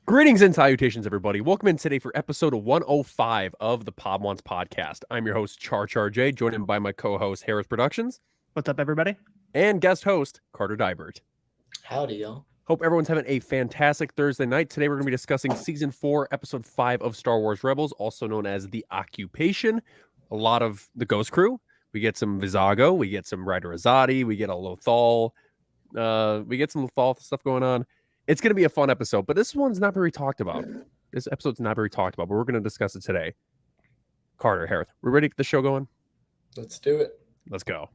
Greetings and salutations, everybody. Welcome in today for episode 105 of the Pod Wants podcast. I'm your host, Char J, joined by my co-host, Hereth Productions. What's up, everybody? And guest host, Carter Dybert. Howdy, y'all. Hope everyone's having a fantastic Thursday night. Today we're going to be discussing Season 4, Episode 5 of Star Wars Rebels, also known as The Occupation. A lot of the Ghost Crew. We get some Vizago, we get some Ryder Azadi, we get a Lothal. We get some Lothal stuff going on. It's going to be a fun episode, but this one's not very talked about. This episode's not very talked about, but we're going to discuss it today. Carter, Hereth, we ready to get the show going? Let's do it. Let's go.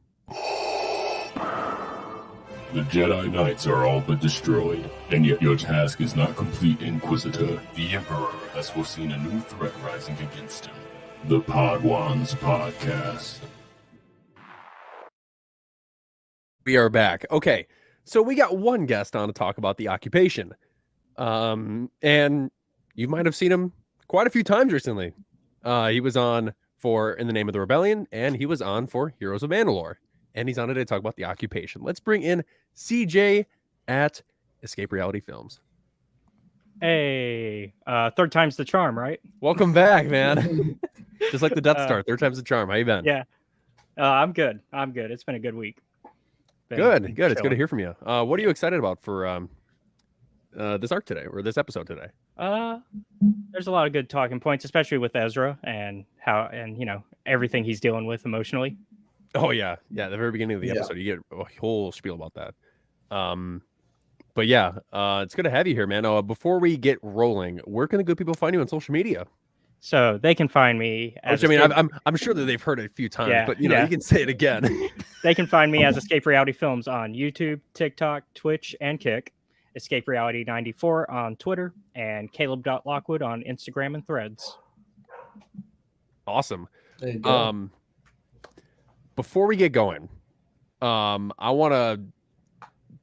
The Jedi Knights are all but destroyed, and yet your task is not complete, Inquisitor. The Emperor has foreseen a new threat rising against him. The Padwans Podcast. We are back. Okay, so we got one guest on to talk about The Occupation. And you might have seen him quite a few times recently. He was on for In the Name of the Rebellion, and he was on for Heroes of Mandalore. And he's on today to talk about The Occupation. Let's bring in CJ at Escape Reality Films. Hey, third time's the charm, right? Welcome back, man. Just like the Death Star, third time's the charm. How you been? Yeah, I'm good. It's been a good week. Good. It's good to hear from you. What are you excited about for this arc today, or this episode today? There's a lot of good talking points, especially with Ezra and everything he's dealing with emotionally. Oh yeah. At the very beginning of the episode, you get a whole spiel about that. But yeah, it's good to have you here, man. Before we get rolling, where can the good people find you on social media? So they can find me as I'm sure that they've heard it a few times, but you can say it again. They can find me as Escape Reality Films on YouTube, TikTok, Twitch, and Kick. Escape Reality 94 on Twitter, and Caleb.Lockwood on Instagram and Threads. Awesome. There you go. Before we get going, I want to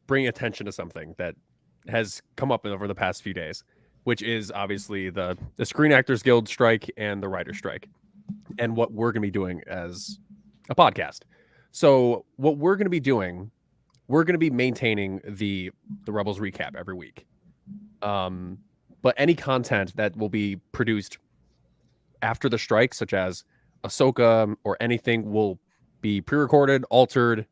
bring attention to something that has come up over the past few days, which is obviously the Screen Actors Guild strike and the writer strike, and what we're going to be doing as a podcast. So what we're going to be doing, we're going to be maintaining the Rebels recap every week. But any content that will be produced after the strike, such as Ahsoka or anything, will be pre-recorded, altered,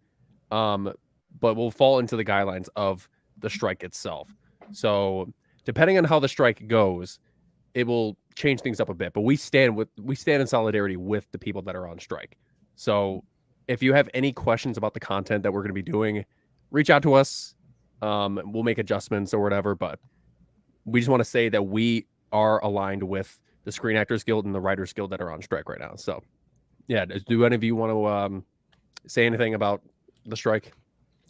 but will fall into the guidelines of the strike itself. So depending on how the strike goes, it will change things up a bit. But we stand in solidarity with the people that are on strike. So if you have any questions about the content that we're going to be doing, reach out to us. We'll make adjustments or whatever. But we just want to say that we are aligned with the Screen Actors Guild and the Writers Guild that are on strike right now. So yeah, do any of you want to say anything about the strike?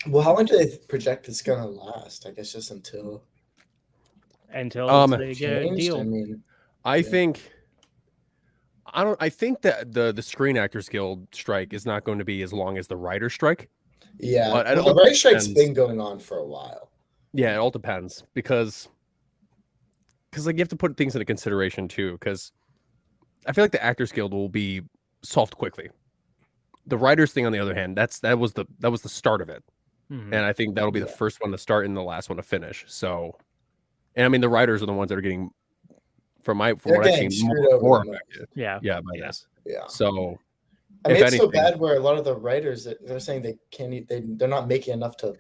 Well, how long do they project it's gonna last? I guess just until they get a changed? deal. I mean, I think that the Screen Actors Guild strike is not going to be as long as the writer strike. yeah. But it Well, the all writing strike's depends. been going on for a while. Yeah, it all depends because like you have to put things into consideration too. Because I feel like the Actors Guild will be solved quickly. The writers thing, on the other hand, that was the start of it, and I think that'll be the first one to start and the last one to finish. So, and I mean, the writers are the ones that are getting, from what I've seen, more affected. Yeah. By this. Yeah. So, I mean, if it's so anything- bad where a lot of the writers they're saying they can't. They're not making enough to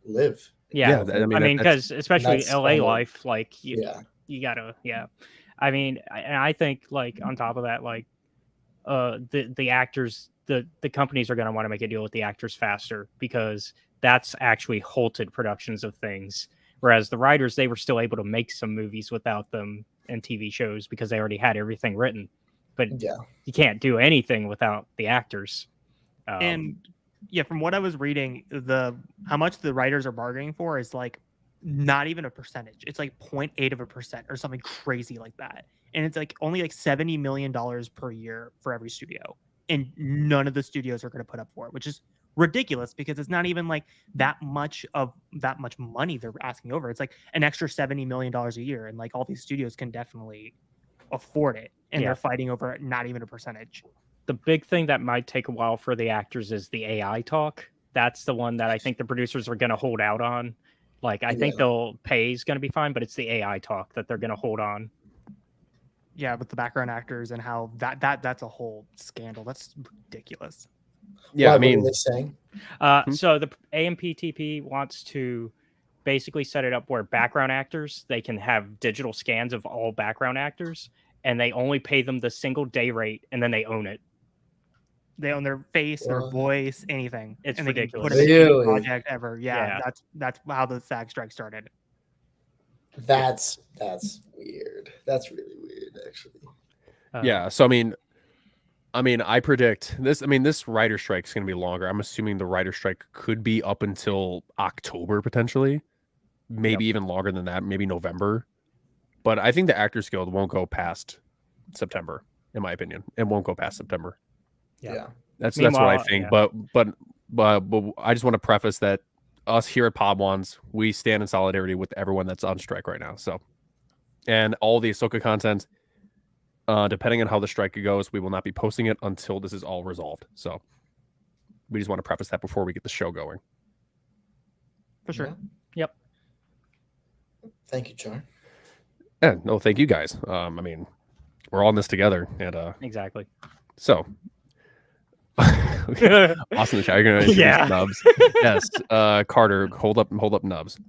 live. Yeah. I mean, I mean, because especially that's LA kind of- life, like you Yeah. gotta, I mean, I think like on top of that, like the actors, the companies are gonna want to make a deal with the actors faster because that's actually halted productions of things. Whereas the writers, they were still able to make some movies without them and TV shows because they already had everything written. But Yeah. you can't do anything without the actors. And yeah, from what I was reading, how much the writers are bargaining for is like not even a percentage. It's like 0.8% or something crazy like that. And it's like only like $70 million per year for every studio. And none of the studios are going to put up for it, which is ridiculous because it's not even like that much money they're asking over. It's like an extra $70 million a year. And like all these studios can definitely afford it. And they're fighting over not even a percentage. The big thing that might take a while for the actors is the AI talk. That's the one that I think the producers are going to hold out on Like, I think they'll pay is going to be fine, but it's the AI talk that they're going to hold on. Yeah, with the background actors and how that's a whole scandal. That's ridiculous. Yeah, Why, I mean, what were they saying? So the AMPTP wants to basically set it up where background actors, they can have digital scans of all background actors, and they only pay them the single day rate, and then they own it. They own their face, their What? voice, anything. It's and they can ridiculous. put it in any Really? project ever. Yeah, Yeah. that's how the SAG strike started. That's weird. That's really weird, actually. yeah. So I mean, I predict this. I mean, this writer strike is going to be longer. I'm assuming the writer strike could be up until October potentially, maybe even longer than that, maybe November. But I think the Actors Guild won't go past September, in my opinion. It won't go past September. Yeah. That's what I Meanwhile, think. yeah. But I just want to preface that us here at Podwans, we stand in solidarity with everyone that's on strike right now. So, and all the Ahsoka content, depending on how the strike goes, we will not be posting it until this is all resolved. So, we just want to preface that before we get the show going. For sure. Yeah. Yep. Thank you, Char. Yeah, no, thank you guys. I mean, we're all in this together, and Exactly. so. Austin, the chat, you're gonna introduce Yeah. Nubs. Yes, Carter, hold up Nubs.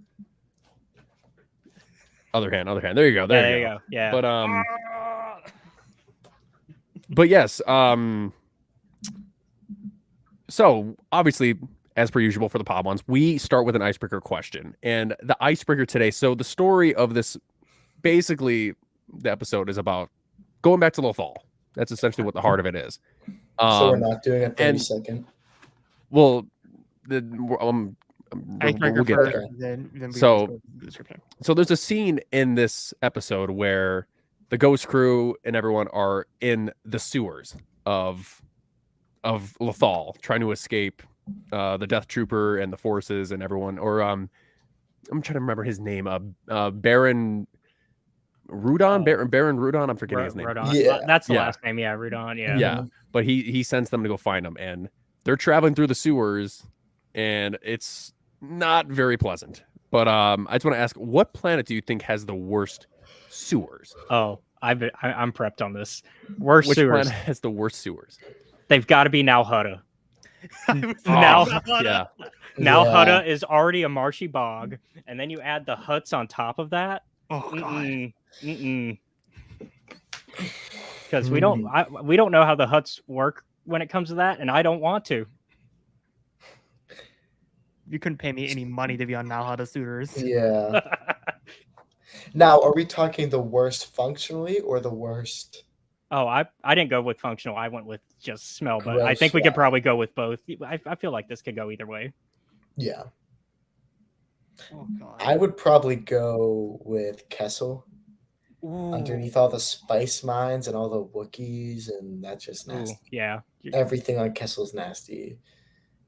Other hand. There you go. There you go. Yeah. But yes, so obviously, as per usual for the pod ones, we start with an icebreaker question. And the icebreaker today, so the story of this, basically, the episode is about going back to Lothal. That's essentially what the heart of it is. So we're not doing a 30-second. Well, Icebreaker we'll get first, there. then we So- just go to the description. So there's a scene in this episode where the Ghost Crew and everyone are in the sewers of Lothal, trying to escape the Death Trooper and the forces and everyone. Or I'm trying to remember his name. Baron Rudon. Baron Rudon. I'm forgetting his name. Rodon. Yeah. That's the Yeah. last name. Yeah, Rudon. Yeah. Yeah, but he sends them to go find them, and they're traveling through the sewers, and it's not very pleasant. But I just want to ask, what planet do you think has the worst sewers? Oh, I'm prepped on this. Worst Which sewers. planet has the worst sewers? They've got to be Nal Hutta. Now, Yeah, Nal Yeah. Hutta is already a marshy bog, and then you add the huts on top of that. oh god, Because we don't know how the huts work when it comes to that, and I don't want to. you couldn't pay me any money to be on Now How to Suitors. Yeah. Now, are we talking the worst functionally or the worst? Oh, I didn't go with functional. I went with just smell, but I Gross, think we could yeah. probably go with both. I feel like this could go either way. Yeah. Oh god, I would probably go with Kessel underneath all the spice mines and all the Wookiees, and that's just Ooh, nasty. yeah. Everything on Kessel's nasty.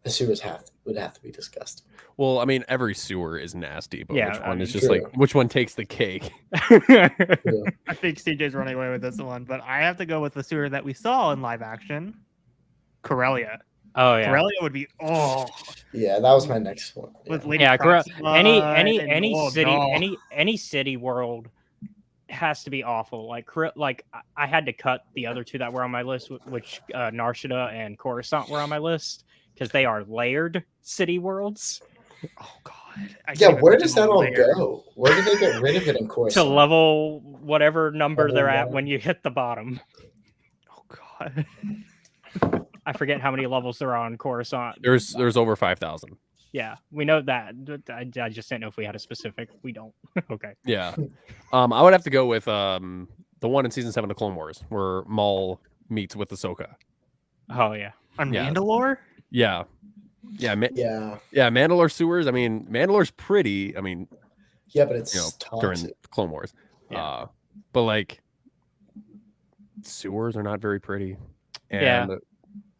The sewers would have to be disgusting. well, I mean, every sewer is nasty, but Yeah, which I one is mean, just true. like which one takes the cake? Yeah. I think CJ's running away with this one, but I have to go with the sewer that we saw in live action, Corellia. Oh yeah. Corellia would be Yeah, that was my next one. with Yeah. Lady Yeah, Proxima any and- oh, city no. any city world has to be awful. Like I had to cut the other two that were on my list, which Narshada and Coruscant were on my list because they are layered city worlds. Oh god. I can't Yeah, even where imagine does that the all layer. go? Where do they get rid of it in course? To level whatever number Level they're at one. when you hit the bottom. Oh god. I forget how many levels there are on Coruscant. There's over 5,000. Yeah, we know that. I just didn't know if we had a specific. We don't. Okay. Yeah, I would have to go with the one in season 7 of Clone Wars where Maul meets with Ahsoka. Oh yeah. On Yeah. Mandalore? Yeah, Yeah, Mandalore sewers. I mean, Mandalore's pretty. I mean, yeah, but it's you know, toxic. during Clone Wars. Yeah. But like sewers are not very pretty, and Yeah.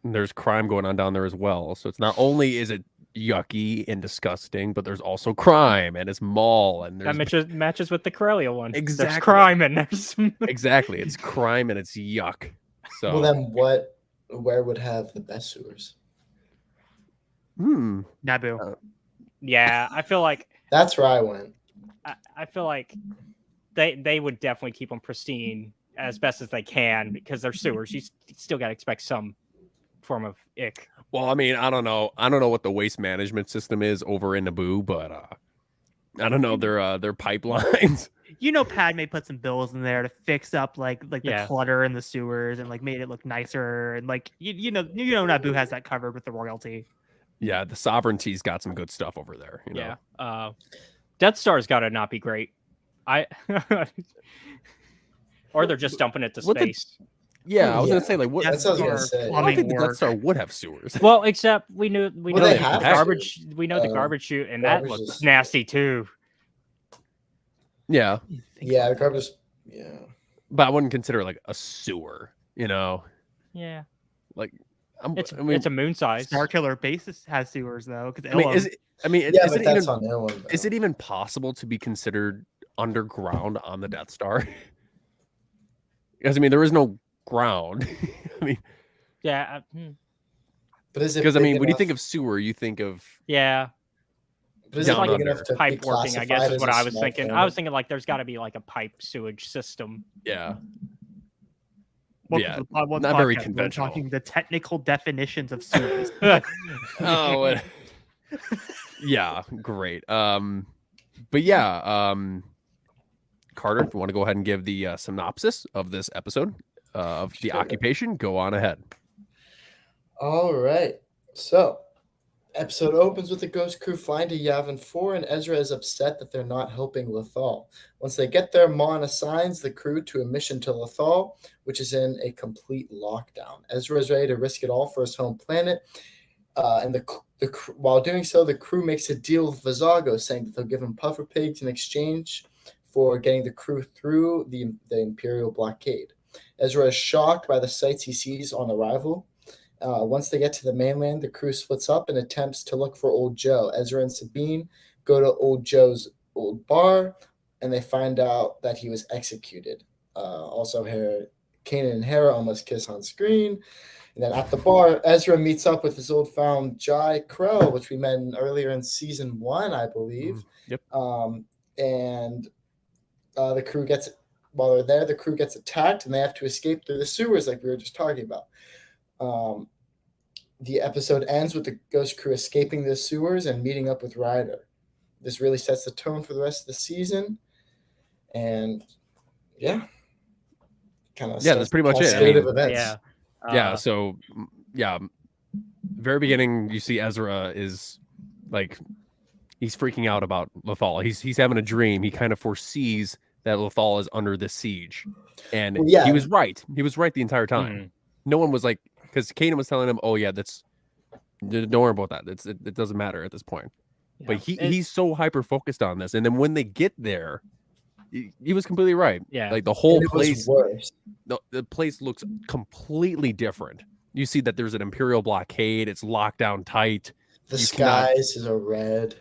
there's crime going on down there as well. So it's not only is it yucky and disgusting, but there's also crime and it's Maul and That there's matches with the Corellia one. There's Exactly. crime and there's exactly it's crime and it's yuck. So Well, then where would have the best sewers? Naboo. Yeah, I feel like That's where I went. I feel like they would definitely keep them pristine as best as they can because they're sewers. You still got to expect some form of ick. Well, I mean, I don't know what the waste management system is over in Naboo, but I don't know their pipelines. You know, Padme put some bills in there to fix up like the Yeah. clutter in the sewers and like made it look nicer, and like you know Naboo has that covered with the royalty. Yeah, the sovereignty's got some good stuff over there. You know? Yeah. Death Star's got to not be great. Or they're just dumping it to What the- space. Yeah, I was Yeah. gonna say like what. Death That's what I was gonna Star say. I don't think the Death work. Star would have sewers. Well, except we know Well, the they have garbage. We know the Uh, garbage chute, and that garbage looks is- nasty too. Yeah, Yeah, the garbage. Yeah. but I wouldn't consider it like a sewer. You know, Yeah, like it's I mean, it's a moon size. Star Killer Base has sewers though, because I mean, is it? I mean, Yeah, is but it that's even? on their one. Is it even possible to be considered underground on the Death Star? Because I mean, there is no ground. I mean, Yeah, But is it? because I big mean, when you enough- think of sewer, you think of yeah. but is it down big under. enough to be Pipe working, I guess, classified is as what a I was small thinking. I planet? was thinking like there's got to be like a pipe sewage system. yeah. Welcome Yeah, to the Pod One not very podcast, where we're conventional. talking the technical definitions of sewers. Oh, yeah, great. But yeah, Carter, if you want to go ahead and give the synopsis of this episode of the Sure. occupation, go on ahead. All right. So, episode opens with the Ghost Crew flying to Yavin 4, and Ezra is upset that they're not helping Lothal. Once they get there, Mon assigns the crew to a mission to Lothal, which is in a complete lockdown. Ezra is ready to risk it all for his home planet, and while doing so, the crew makes a deal with Vizago, saying that they'll give him puffer pigs in exchange for getting the crew through the Imperial blockade. Ezra is shocked by the sights he sees on arrival. Once they get to the mainland, the crew splits up and attempts to look for Old Joe. Ezra and Sabine go to Old Joe's old bar, and they find out that he was executed. Also, Kanan and Hera almost kiss on screen. And then at the bar, Ezra meets up with his old found Jai Krell, which we met earlier in season 1, I believe. Yep. And the crew gets, while they're there, the crew gets attacked, and they have to escape through the sewers, like we were just talking about. The episode ends with the Ghost Crew escaping the sewers and meeting up with Ryder. This really sets the tone for the rest of the season, and yeah, kind of That's pretty much it. I State mean, of events. Yeah. Yeah, so yeah, very beginning, you see Ezra is like he's freaking out about Lothal. He's having a dream. He kind of foresees that Lothal is under the siege, and Well, yeah. he was right. He was right the entire time. Mhm. No one was like, because Kanan was telling him, "Oh yeah, don't worry about that. It doesn't matter at this point." But he's so hyper focused on this, and then when they get there, he was completely right. Yeah. Like the whole And it was place, worse. the place looks completely different. You see that there's an Imperial blockade. It's locked down tight. The You cannot- skies are red.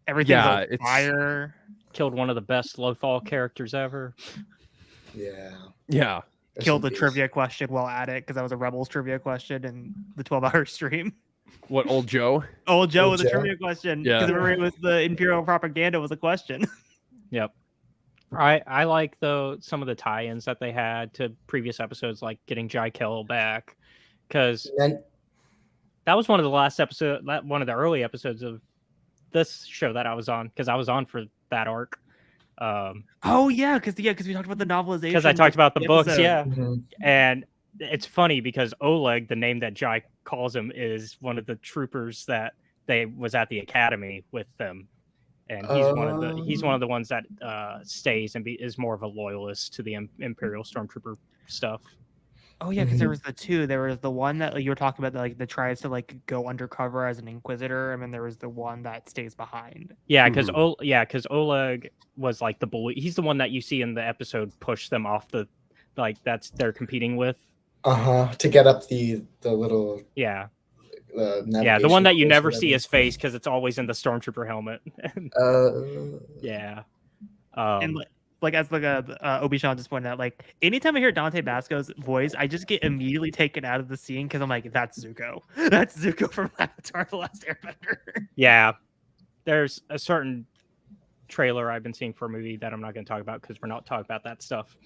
Everything's Yeah, on it's- fire. Killed one of the best Lothal characters ever. Yeah. Yeah. Rest Killed in the peace. trivia question while at it because that was a Rebels trivia question in the 12-hour stream. What, Old Joe? Old Joe Old with a Joe. trivia question. Yeah. Because remember it was the Imperial propaganda was a question. Yep. I like some of the tie-ins that they had to previous episodes, like getting Jai Kell back, because And that was one of the early episodes of this show that I was on, because I was on for that arc. Oh yeah, because we talked about the novelization. Because I talked about the books, episode. yeah. Mhm. And it's funny because Oleg, the name that Jai calls him, is one of the troopers that was at the academy with them, and he's one of the ones that stays and is more of a loyalist to the Imperial Stormtrooper stuff. Oh yeah, because there was the two. There was the one that like, you were talking about that tries to go undercover as an Inquisitor, and then there was the one that stays behind. Yeah, because Oleg was like the bully. He's the one that you see in the episode push them off they're competing with. To get up the little Yeah, the one navigation that you course, never whatever. see his face because it's always in the Stormtrooper helmet. Yeah. And as Obi-Shawn just pointed out, anytime I hear Dante Basco's voice, I just get immediately taken out of the scene because I'm like, that's Zuko. That's Zuko from Avatar: The Last Airbender. Yeah, there's a certain trailer I've been seeing for a movie that I'm not going to talk about because we're not talking about that stuff.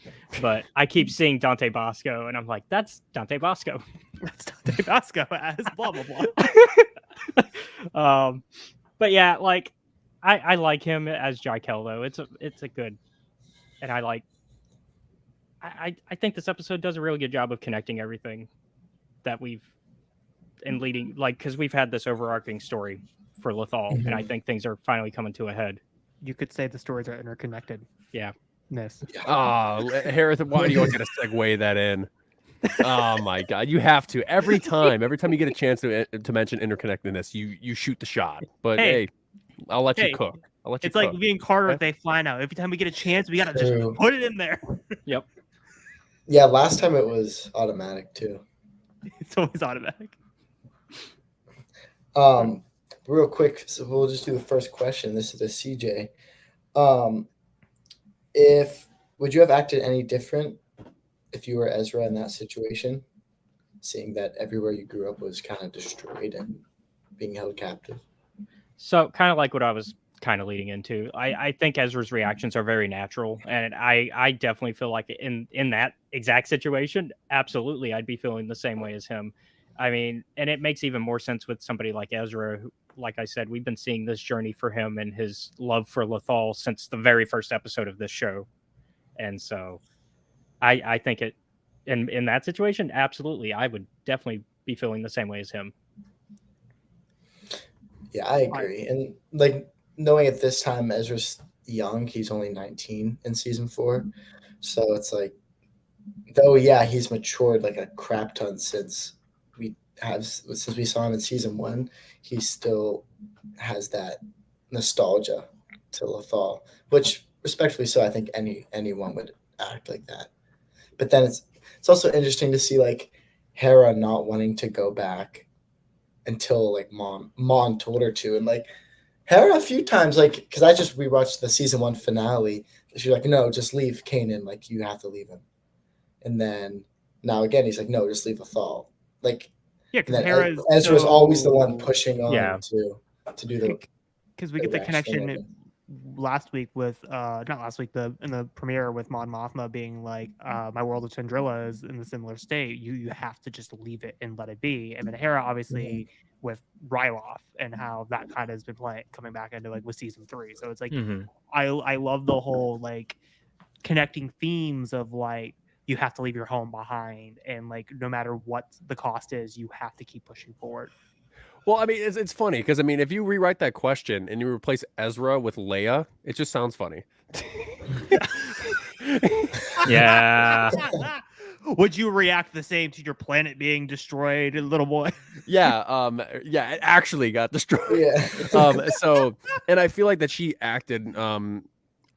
But I keep seeing Dante Bosco, and I'm like, that's Dante Bosco. That's Dante Bosco as blah blah blah. But yeah, like I like him as Jakel though. It's a good, and I think this episode does a really good job of connecting everything that we've and leading, like, because we've had this overarching story for Lethal, and I think things are finally coming to a head. You could say the stories are interconnected. Yeah. Yes. Hereth, why do you always got to segue that in? Oh my god, you have to every time you get a chance to mention interconnectedness, you shoot the shot. But hey, I'll let you cook. I'll let you. It's cook. like being Carter if they fly now. Every time we get a chance, we gotta just put it in there. Yep. Yeah, last time it was automatic too. It's always automatic. Real quick, so we'll just do the first question. This is a CJ. Would you have acted any different if you were Ezra in that situation, seeing that everywhere you grew up was kind of destroyed and being held captive? So kind of like what I was kind of leading into. I think Ezra's reactions are very natural, and I definitely feel like in that exact situation, absolutely, I'd be feeling the same way as him. I mean, and it makes even more sense with somebody like Ezra, who, like I said, we've been seeing this journey for him and his love for Lethal since the very first episode of this show. And so I think in that situation, absolutely, I would definitely be feeling the same way as him. Yeah, I agree. And like knowing at this time Ezra's young, he's only 19 in season 4. So it's like, though, yeah, he's matured like a crap ton since we saw him in season 1, he still has that nostalgia to Lethal, which respectfully so I think anyone would act like that. But then it's also interesting to see like Hera not wanting to go back until like mom told her to, and like Hera a few times, like, because I just rewatched the season 1 finale, she's like, no, just leave Kanan, like you have to leave him. And then now again he's like, no, just leave Lethal. Like, yeah, because Ezra's always the one pushing on to do the, because we get the connection last week with not last week, in the premiere with Mon Mothma being like, my world of Chandrilla is in a similar state, you have to just leave it and let it be. And then Hera obviously with Ryloth and how that kind of has been coming back into like with season 3. So it's like I love the whole like connecting themes of like you have to leave your home behind, and like no matter what the cost is, you have to keep pushing forward. Well, I mean, it's funny because I mean, if you rewrite that question and you replace Ezra with Leia, it just sounds funny. Yeah. Would you react the same to your planet being destroyed, little boy? Yeah, it actually got destroyed. Yeah. So, and I feel like that she acted a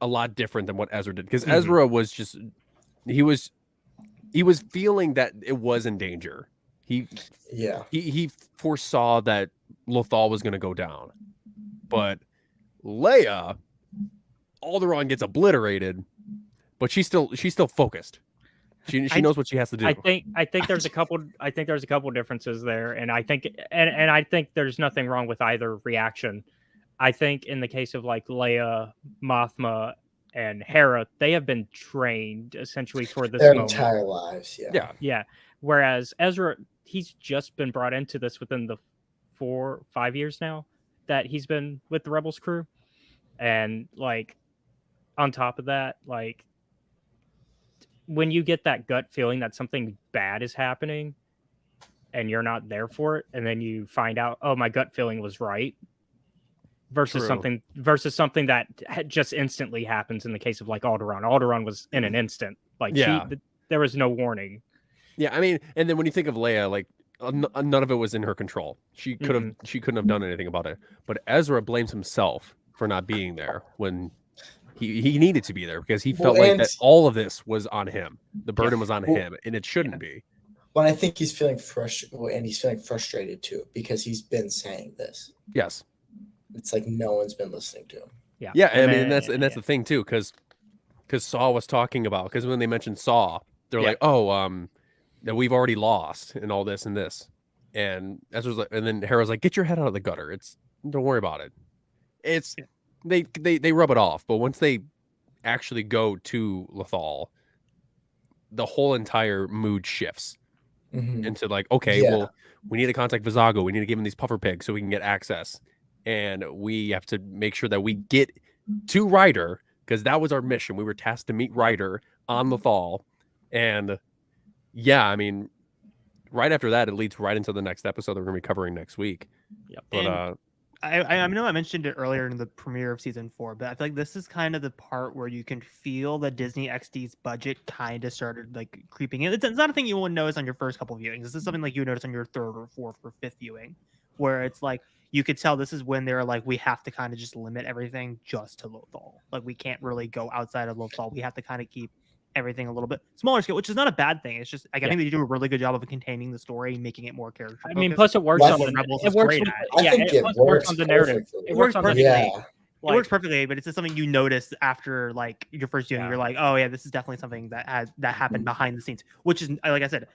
lot different than what Ezra did, because Ezra was just he was feeling that it was in danger. He foresaw that Lothal was going to go down, but Leia, Alderaan gets obliterated, but she's still focused. She knows what she has to do. I think there's a couple differences there, and I think I think there's nothing wrong with either reaction. I think in the case of like Leia, Mothma, and Hera, they have been trained essentially for this their moment. entire lives. Yeah. Whereas Ezra, he's just been brought into this within the 4-5 years now that he's been with the Rebels crew, and like on top of that, like when you get that gut feeling that something bad is happening and you're not there for it, and then you find out, oh, my gut feeling was right, versus something that just instantly happens in the case of like Alderaan. Alderaan was in an instant. Like there was no warning. Yeah, I mean, and then when you think of Leia, like none of it was in her control. She couldn't have done anything about it. But Ezra blames himself for not being there when he needed to be there, because he felt like that all of this was on him. The burden was on him, and it shouldn't be. Well, I think he's feeling frustrated, and he's feeling frustrated too, because he's been saying this. Yes. It's like no one's been listening to him. Yeah. Yeah, I mean, that's the thing too, because Saw was talking about, because when they mentioned Saw, they're like, oh, that we've already lost and all this and this, and Ezra's like, and then Hera's like, get your head out of the gutter. Don't worry about it. they rub it off, but once they actually go to Lothal, the whole entire mood shifts into like, okay, Yeah. well, we need to contact Vizago. We need to give him these puffer pigs so we can get access. And we have to make sure that we get to Ryder, because that was our mission. We were tasked to meet Ryder on Lothal. And yeah, I mean, right after that, it leads right into the next episode that we're going to be covering next week. Yep. But And I know I mentioned it earlier in the premiere of season 4, but I feel like this is kind of the part where you can feel the Disney XD's budget kind of started like creeping in. It's not a thing you won't notice on your first couple of viewings. This is something like you notice on your third or fourth or fifth viewing, where it's like you could tell this is when they're like, we have to kind of just limit everything just to Lothal. Like we can't really go outside of Lothal. We have to kind of keep everything a little bit smaller scale, which is not a bad thing. It's just like, I think they do a really good job of containing the story, making it more character. I mean, plus it works Well, on the Rebels it is works. great With, at. I think it plus works on the narrative. perfectly. It works on the perfectly. Yeah. It works perfectly, but it's just something you notice after like your first viewing. Yeah. You're like, oh yeah, this is definitely something that happened behind the scenes, which is, like I said,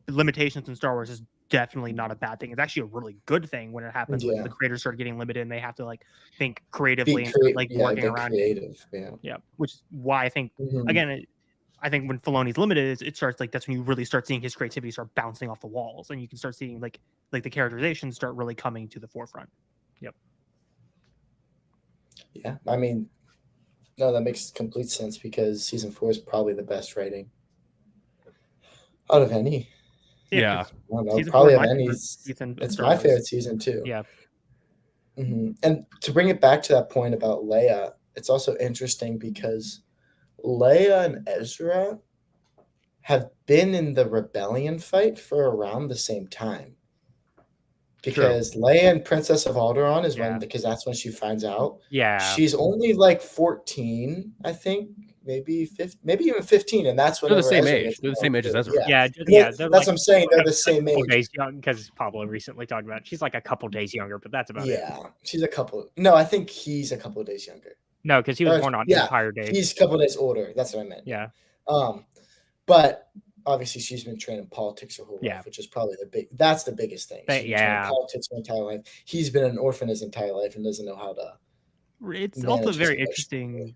limitations in Star Wars is definitely not a bad thing. It's actually a really good thing when it happens. When Yeah. the creators start getting limited and they have to like think Be creatively and like working be around. creative. Yeah. Which is why I think Mhm. again. I think when Filoni's limited, it starts like that's when you really start seeing his creativity start bouncing off the walls, and you can start seeing like the characterization start really coming to the forefront. Yeah. I mean, no, that makes complete sense because season 4 is probably the best writing out of any. Yeah. I don't know, Season probably 4 of is my any. favorite season of It's Star my Wars. favorite season too. Yeah. And to bring it back to that point about Leia, it's also interesting because Leia and Ezra have been in the rebellion fight for around the same time. Because Leia and Princess of Alderaan is Yeah. when, because that's when she finds out. Yeah. She's only like 14, I think, maybe 15, maybe even 15, and that's when They're the same age. They're the same age as Ezra. Yeah. That's They're what I'm saying. They're the same couple age. days young, because Pablo recently talked about it. She's like a couple days younger, but that's about it. Yeah, she's a couple. No, I think he's a couple of days younger. No, because he was Or- born on yeah, Empire Day. He's a couple of days older. That's what I meant. Yeah. But obviously she's been trained in politics her whole life, Yeah. which is probably that's the biggest thing. She's been trained in Yeah. politics her entire life. He's been an orphan his entire life and doesn't know how to. It's manage also his very emotions. interesting.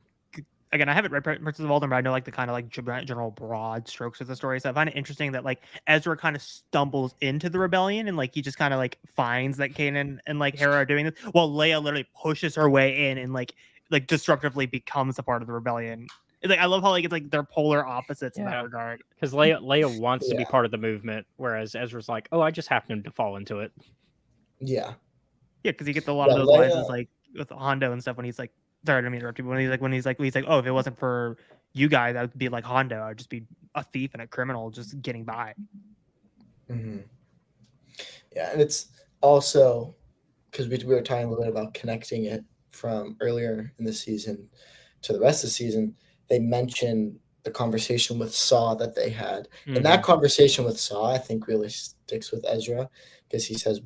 Again, I haven't read Princess of Alderaan, but I know like the kind of like general broad strokes of the story. So I find it interesting that like Ezra kind of stumbles into the rebellion and like he just kind of like finds that Kanan and like Hera are doing this, while Leia literally pushes her way in and like disruptively becomes a part of the rebellion. It's like I love how like it's like they're polar opposites in Yeah. that regard. Because Leia wants to be Yeah. part of the movement, whereas Ezra's like, oh, I just happened to fall into it. Yeah. Yeah, because you get a lot of Yeah, those lines Leia- with, like with Hondo and stuff when he's like, sorry, I didn't mean to interrupt you. When he's like, oh, if it wasn't for you guys, I would be like Hondo. I'd just be a thief and a criminal just getting by. Mm-hmm. Yeah, and it's also because we were talking a little bit about connecting it from earlier in the season to the rest of the season. They mentioned the conversation with Saw that they had, and that conversation with Saw, I think, really sticks with Ezra because he says,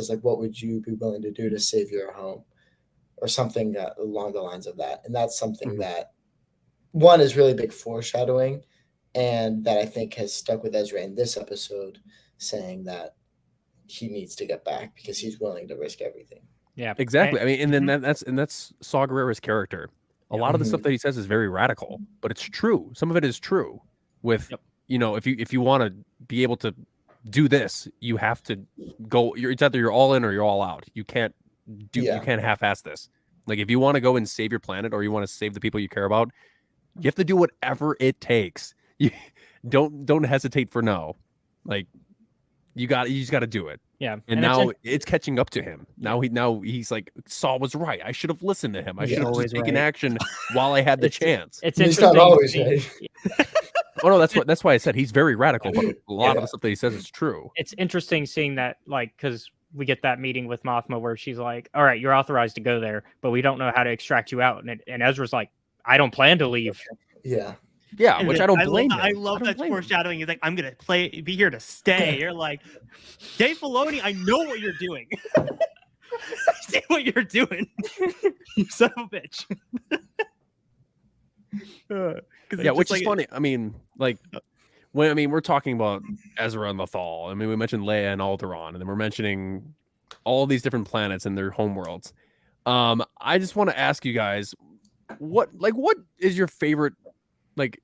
like, what would you be willing to do to save your home, or something along the lines of that, and that's something that one is really big foreshadowing, and that I think has stuck with Ezra in this episode, saying that he needs to get back because he's willing to risk everything. Yeah, Exactly. I mean, and then that's Saw Gerrera's character. A lot of the stuff Mhm. that he says is very radical, but it's true. Some of it is true. With you know, if you want to be able to do this, you have to go. It's either you're all in or you're all out. You can't you can't half-ass this. Like if you want to go and save your planet or you want to save the people you care about, you have to do whatever it takes. You don't hesitate for no. Like you just got to do it. Yeah, And now it's catching up to him. Now he's like, Saul was right. I should have listened to him. I should have just taken action while I had the chance. It's He's interesting. not always seeing- right. Oh no, that's why I said he's very radical, but a lot of the stuff that he says is true. It's interesting seeing that, like, because we get that meeting with Mothma where she's like, "All right, you're authorized to go there, but we don't know how to extract you out." And Ezra's like, "I don't plan to leave." Yeah. Yeah, And which then I don't blame him. I love that foreshadowing. He's like, I'm gonna be here to stay. You're like, Dave Filoni, I know what you're doing. I see what you're doing. You son of a bitch. Yeah, which is funny. I mean, like when we're talking about Ezra and Lothal. I mean, we mentioned Leia and Alderaan, and then we're mentioning all these different planets and their homeworlds. I just want to ask you guys, what is your favorite, like,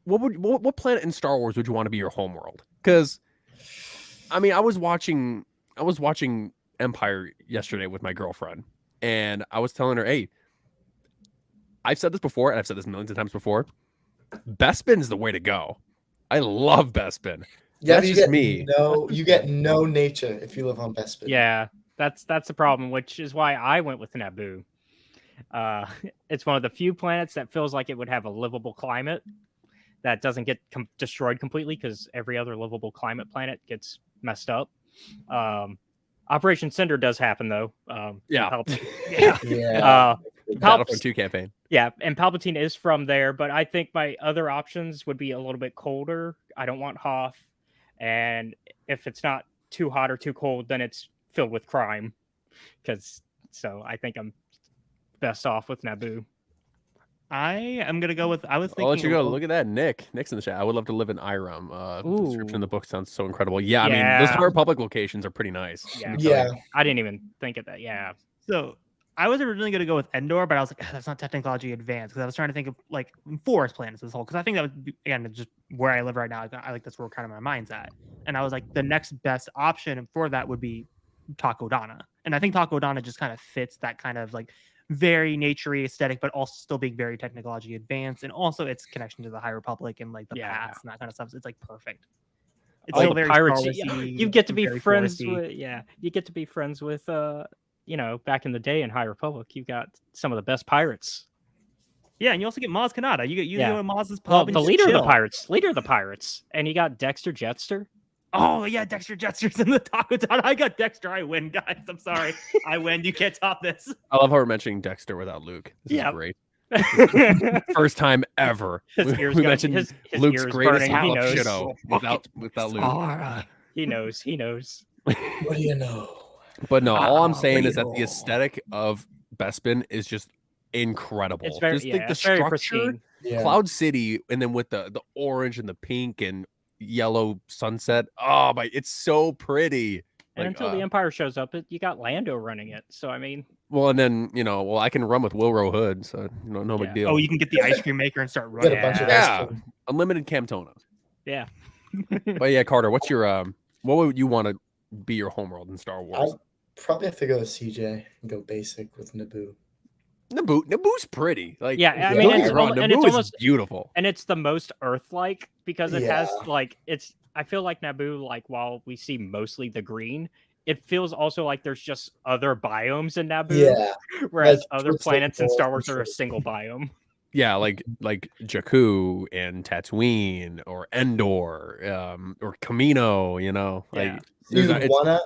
what planet in Star Wars would you want to be your home world? Because, I mean, I was watching Empire yesterday with my girlfriend, and I was telling her, hey, I've said this before, and I've said this millions of times before. Bespin's the way to go. I love Bespin. Yeah, That's you just get me. you get no nature if you live on Bespin. Yeah, that's the problem, which is why I went with Naboo. It's one of the few planets that feels like it would have a livable climate that doesn't get destroyed completely, because every other livable climate planet gets messed up. Operation Cinder does happen though. Yeah. Yeah. Battlefront 2 campaign. Yeah, and Palpatine is from there, but I think my other options would be a little bit colder. I don't want Hoth, and if it's not too hot or too cold, then it's filled with crime. So I think I'm best off with Naboo. I am gonna go with. I was thinking. I'll let you go. Look at that, Nick. Nick's in the chat. I would love to live in Iram. The description in the book sounds so incredible. Yeah, I mean, those High Republic locations are pretty nice. Yeah. I didn't even think of that. Yeah. So I was originally going to go with Endor, but I was like, that's not technologically advanced, because I was trying to think of like forest planets as a whole, because I think that would be, again, just where I live right now. I like that's where kind of my mind's at. And I was like, the next best option for that would be Takodana. And I think Takodana just kind of fits that kind of like very naturey aesthetic, but also still being very technologically advanced, and also its connection to the High Republic and like the past and that kind of stuff. So it's like perfect. It's like still very pirates. Star-Warsy, You get to be friends foresty. with you get to be friends with back in the day in High Republic, you got some of the best pirates. Yeah, and you also get Maz Kanata. You go to Maz's pub. Well, and the just leader chill. of the pirates, and you got Dexter Jetster. Oh yeah, Dexter Jetster's in the Takodana. I got Dexter. I win, guys. I'm sorry. I win. You can't top this. I love how we're mentioning Dexter without Luke. This is great. First time ever. We mentioned his Luke's ears greatest burning. He knows. shadow without Luke. He knows. What do you know? But no, all I'm saying is that the aesthetic of Bespin is just incredible. It's very, just think the it's very structure, pristine. Yeah. Cloud City, and then with the orange and the pink and yellow sunset. Oh my, it's so pretty. And until the Empire shows up, you got Lando running it. So I mean, well, and then I can run with Wilrow Hood, so no big deal. Oh, you can get the ice cream maker and start Get running. a bunch of ice cream. Unlimited Camtona. Yeah. But yeah, Carter, what's your what would you want to be your homeworld in Star Wars? I'd probably have to go with CJ and go basic with Naboo. Naboo's pretty. Like, yeah, I don't mean, get it's, me wrong, and Naboo it's is almost beautiful. and it's the most Earth-like because it has Yeah. like I feel like Naboo, like while we see mostly the green, it feels also like there's just other biomes in Naboo. Yeah. Whereas Like, other it's like planets in more Star Wars are a controlled. single biome. Yeah, like Jakku and Tatooine or Endor, or Camino. Like Yeah.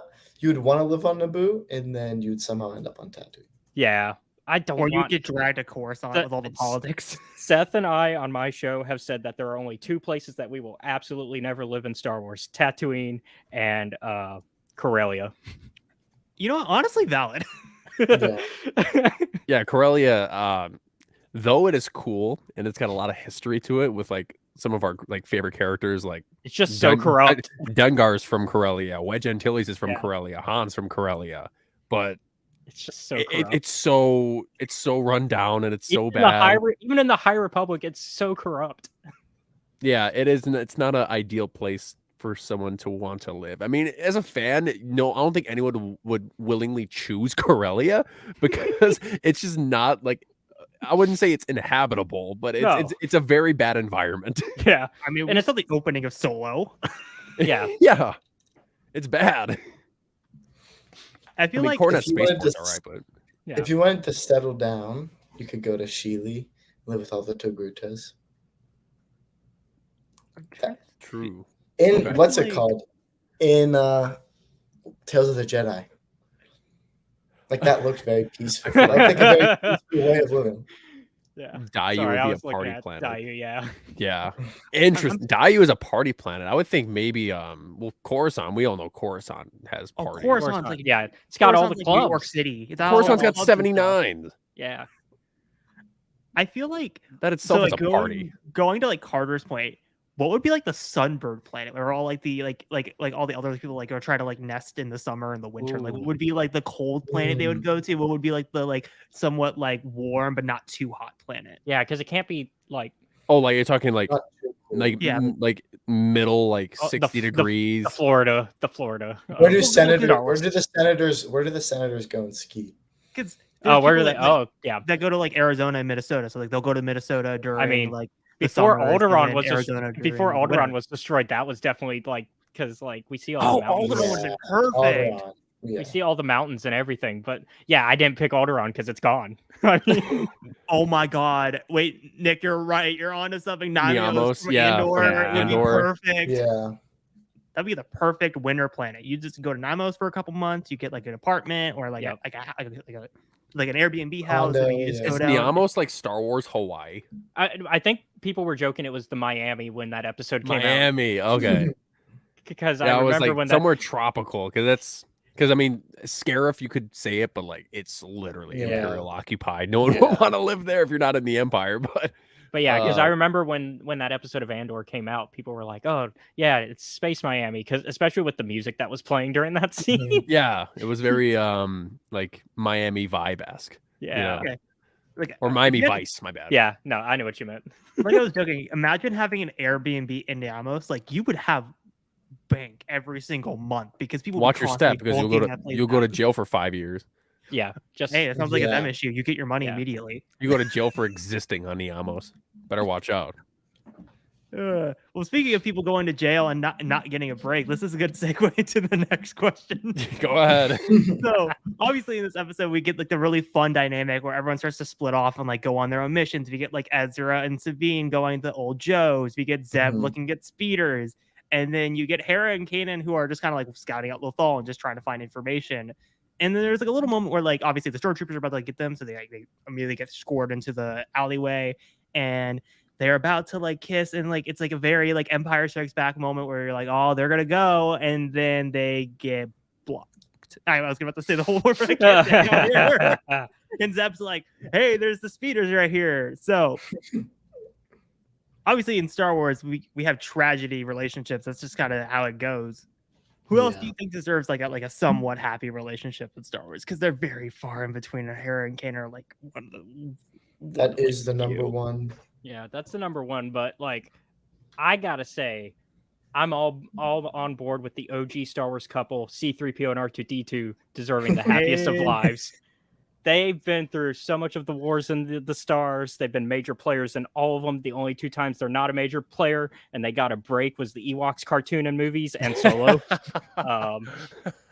You would wanna live on Naboo, and then you'd somehow end up on Tatooine. Yeah. I don't Or you want get dragged to Coruscant with all the politics. Seth and I on my show have said that there are only two places that we will absolutely never live in Star Wars: Tatooine and Corellia. You know, honestly, valid. Yeah, Corellia. Though it is cool and it's got a lot of history to it with like some of our like favorite characters, like It's just so corrupt. Dengar's from Corellia, Wedge Antilles is from Yeah. Corellia, Han's from Corellia, but It's just so corrupt. it's so run down and it's so Even in the bad. even in the High Republic, it's so corrupt. Yeah, it is. It's not an ideal place for someone to want to live. I mean, as a fan, no, I don't think anyone would willingly choose Corellia because it's just not like. I wouldn't say it's inhabitable, but it's a very bad environment. Yeah, I mean, And it's still the opening of Solo. yeah. Yeah, it's bad. I feel like Cornet if you wanted Spaceport's to all right, but Yeah. If you wanted to settle down, you could go to Sheely, live with all the Togrutas. true. In Okay. what's it called? In Tales of the Jedi. Like that looked very peaceful. I think a very peaceful way of living. Yeah. Dayu Sorry, I would was be a looking party at planet. Dayu, yeah. Yeah, interesting. Dayu is a party planet. I would think maybe Coruscant. We all know Coruscant has Oh, parties. Coruscant's Coruscant, like yeah, it's got all the Coruscant's like New York clubs. City. It's Coruscant's got all clubs and stuff. 79. Yeah. I feel like That itself so is like a party. going to like Carter's point. what would be like the sunbird planet where all like the like all the other people like are trying to like nest in the summer and the winter? Like what would be like the cold planet they would go to? What would be like the like somewhat like warm but not too hot planet? Yeah, because it can't be like Oh, like you're talking like Not too cool. like middle like Oh, 60 degrees. the Florida. Where do Star Wars. where do the senators go and ski? Because Where do they? Oh, yeah. that go to like Arizona and Minnesota. So like they'll go to Minnesota during like the Before summers, and Alderaan then was Arizona before during the Alderaan winter. was destroyed, that was definitely like because like we see all the Oh, mountains. Alderaan would have been perfect. Alderaan. Yeah. We see all the mountains and everything, but yeah, I didn't pick Alderaan because it's gone. I mean, Oh my God! Wait, Nick, you're right. You're onto something. Niamos, From yeah, Andor yeah. would be Andor. perfect. Yeah. That'd be the perfect winter planet. You just go to Niamos for a couple months. You get like an apartment or like Yep. like an Airbnb house. Condo, And you just yeah. go Is down. Niamos like Star Wars Hawaii? I think people were joking it was the Miami when that episode came out Miami. Okay. because Yeah, I I was remember like when somewhere tropical because I mean, Scarif, you could say it, but like it's literally Yeah. Imperial occupied. No one Yeah. would want to live there if you're not in the Empire. But yeah, because I Uh, remember when that episode of Andor came out, people were like, "Oh, yeah, it's Space Miami," because especially with the music that was playing during that scene. yeah, it was very like Miami vibe-esque. Yeah, Okay. Like, Or Miami yeah, Vice, my bad. yeah. No, I knew what you meant. Like I was joking. Imagine having an Airbnb in Niamos. Like you would have bank every single month because people would Watch your step constantly because booking that place you'll go to out. jail for 5 years. Yeah, just Hey, it sounds like Yeah. an MSU. You get your money Yeah. immediately. You go to jail for existing on Niamos. Better watch out. Well, speaking of people going to jail and not getting a break, this is a good segue to the next question. Go ahead. So obviously in this episode we get like the really fun dynamic where everyone starts to split off and like go on their own missions. We get like Ezra and Sabine going to Old Joe's. We get Zeb Mhm. looking at speeders, and then you get Hera and Kanan who are just kind of like scouting out Lothal and just trying to find information. And then there's like a little moment where like obviously the stormtroopers are about to like, get them, so they immediately get scored into the alleyway, and they're about to like kiss, and like it's like a very like Empire Strikes Back moment where you're like, oh, they're gonna go, and then they get blocked. I was about to say the whole word, but I can't say it on here. And Zeb's like, hey, there's the speeders right here. So obviously in Star Wars we have tragedy relationships. That's just kind of how it goes. Who else do Yeah. you think deserves like a somewhat happy relationship with Star Wars? Because they're very far in between. Hera and Kanan are like one of the That is the number one. yeah, that's the number one. But like, I gotta say, I'm all on board with the OG Star Wars couple, C-3PO and R2-D2, deserving the happiest of Hey. lives. They've been through so much of the wars in the stars. They've been major players in all of them. The only two times they're not a major player and they got a break was the Ewoks cartoon and movies and Solo.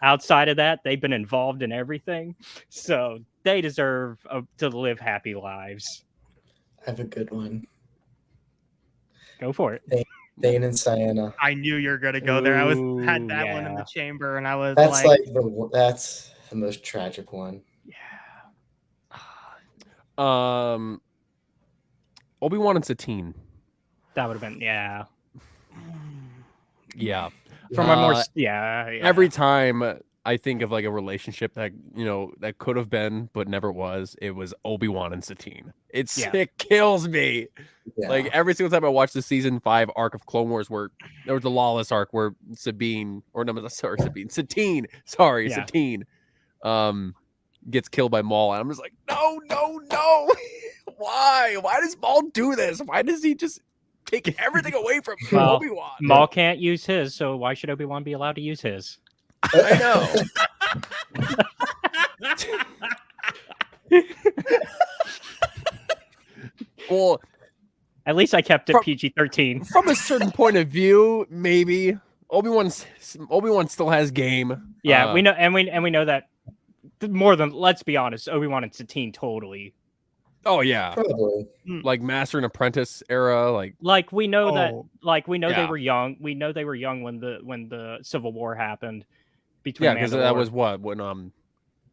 Outside of that, they've been involved in everything. So they deserve to live happy lives. I have a good one. Go for it. Thane and Sienna. I knew you were gonna go there. I had that one in yeah. the chamber, and I was That's like, that's the most tragic one. Obi-Wan and Satine. That would have been, yeah. Yeah. From a more, Uh, yeah. Every time I think of like a relationship that that could have been but never was, it was Obi-Wan and Satine. It kills me. Yeah. Like every single time I watch the season 5 arc of Clone Wars, where there was the Lawless arc where Satine, gets killed by Maul, and I'm just like, no. Why does Maul do this? Why does he just take everything away from Well, Obi-Wan? Maul can't use his, so why should Obi-Wan be allowed to use his? I know. Well, At least I kept it From- PG-13. from a certain point of view, maybe Obi-Wan still has game. Yeah, we know, and we know that more than, let's be honest, Obi-Wan and Satine totally. Oh yeah, Probably. like Master and Apprentice era. Like we know that, Oh, like we know they yeah. were young. We know they were young when the Civil War happened between. Yeah, because that was when